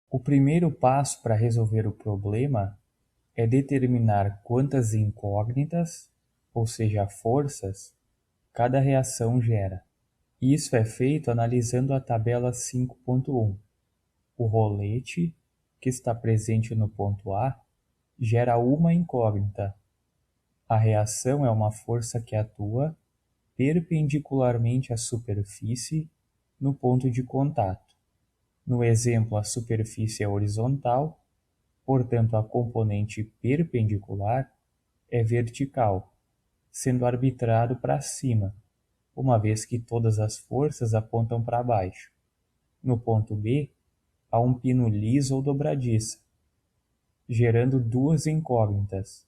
O primeiro passo para resolver o problema é determinar quantas incógnitas, ou seja, forças, cada reação gera. Isso é feito analisando a tabela 5.1. O rolete, que está presente no ponto A, gera uma incógnita. A reação é uma força que atua perpendicularmente à superfície no ponto de contato. No exemplo, a superfície é horizontal, portanto a componente perpendicular é vertical, sendo arbitrado para cima, uma vez que todas as forças apontam para baixo. No ponto B, há um pino liso ou dobradiça, gerando duas incógnitas,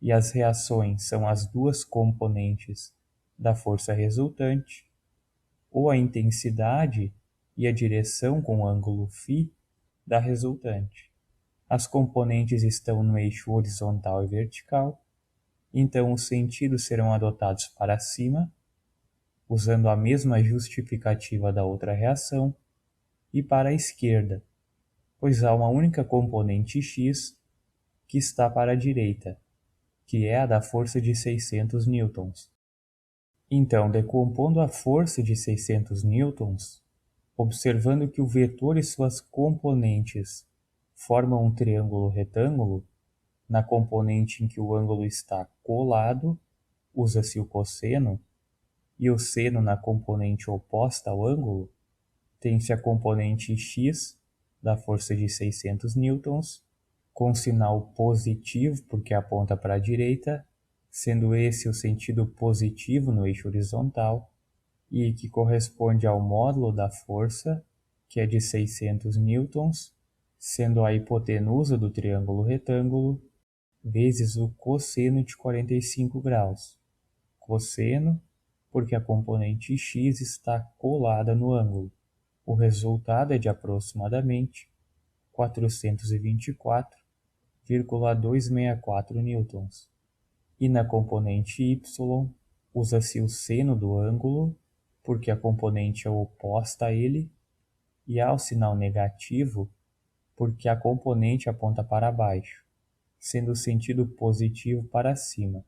e as reações são as duas componentes da força resultante, ou a intensidade e a direção com ângulo φ da resultante. As componentes estão no eixo horizontal e vertical, então os sentidos serão adotados para cima, usando a mesma justificativa da outra reação, e para a esquerda, pois há uma única componente x que está para a direita, que é a da força de 600 newtons. Então, decompondo a força de 600 newtons, observando que o vetor e suas componentes formam um triângulo retângulo, na componente em que o ângulo está colado, usa-se o cosseno, e o seno na componente oposta ao ângulo, tem-se a componente x da força de 600 newtons, com sinal positivo porque aponta para a direita, sendo esse o sentido positivo no eixo horizontal, e que corresponde ao módulo da força, que é de 600 newtons, sendo a hipotenusa do triângulo retângulo, vezes o cosseno de 45 graus. Cosseno, porque a componente x está colada no ângulo. O resultado é de aproximadamente 424,264 newtons. E na componente y, usa-se o seno do ângulo, porque a componente é oposta a ele, e há o sinal negativo, porque a componente aponta para baixo, sendo o sentido positivo para cima.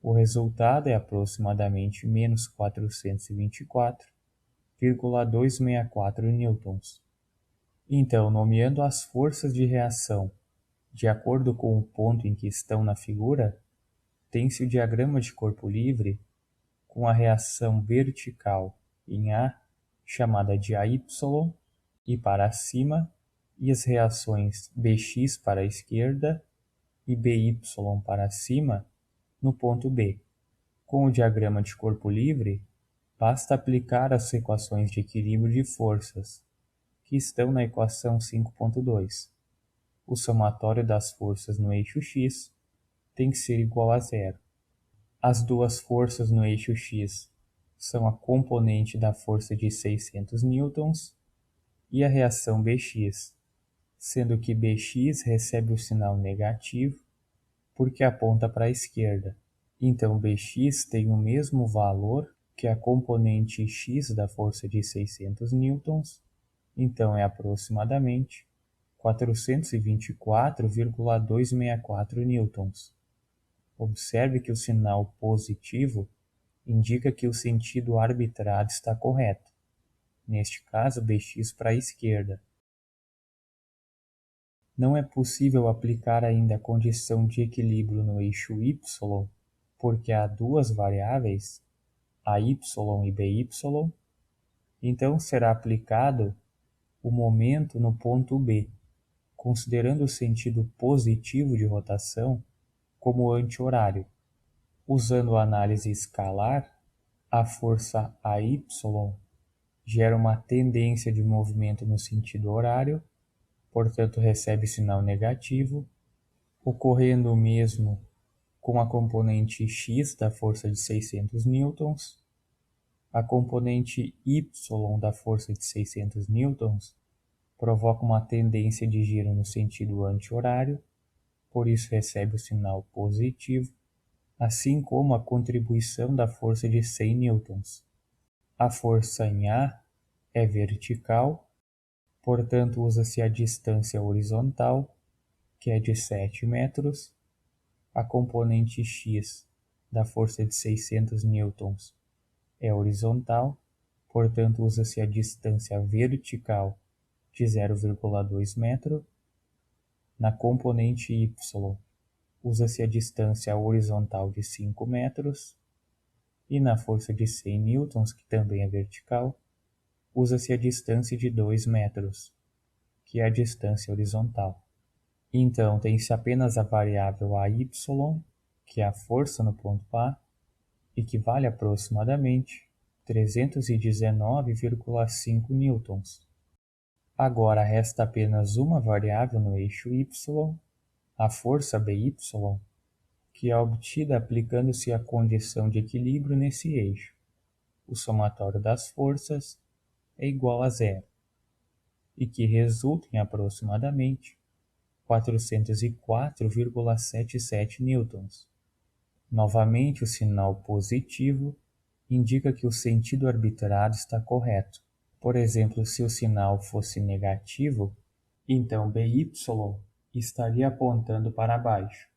O resultado é aproximadamente menos 424,264 newtons. Então, nomeando as forças de reação de acordo com o ponto em que estão na figura, tem-se o diagrama de corpo livre com a reação vertical em A, chamada de AY, e para cima, e as reações Bx para a esquerda e By para cima no ponto B. Com o diagrama de corpo livre, basta aplicar as equações de equilíbrio de forças, que estão na equação 5.2. O somatório das forças no eixo x tem que ser igual a zero. As duas forças no eixo x são a componente da força de 600 newtons e a reação Bx, sendo que Bx recebe o sinal negativo porque aponta para a esquerda. Então Bx tem o mesmo valor que a componente x da força de 600 newtons, então é aproximadamente 424,264 newtons. Observe que o sinal positivo indica que o sentido arbitrado está correto, neste caso Bx para a esquerda. Não é possível aplicar ainda a condição de equilíbrio no eixo y, porque há duas variáveis, AY e BY, então será aplicado o momento no ponto B, considerando o sentido positivo de rotação como anti-horário. Usando a análise escalar, a força AY gera uma tendência de movimento no sentido horário, portanto recebe sinal negativo, ocorrendo o mesmo com a componente x da força de 600 newtons. A componente y da força de 600 newtons provoca uma tendência de giro no sentido anti-horário, por isso recebe o sinal positivo, assim como a contribuição da força de 100 newtons. A força em A é vertical, Portanto, usa-se a distância horizontal, que é de 7 metros, a componente x da força de 600 newtons é horizontal, portanto, usa-se a distância vertical de 0,2 metro. Na componente y, usa-se a distância horizontal de 5 metros. E na força de 100 newtons, que também é vertical, usa-se a distância de 2 metros, que é a distância horizontal. Então, tem-se apenas a variável AY, que é a força no ponto A, e que vale aproximadamente 319,5 newtons. Agora resta apenas uma variável no eixo y, a força BY, que é obtida aplicando-se a condição de equilíbrio nesse eixo. O somatório das forças é igual a zero, e que resulta em aproximadamente 404,77 newtons. Novamente, o sinal positivo indica que o sentido arbitrado está correto. Por exemplo, se o sinal fosse negativo, então BY estaria apontando para baixo.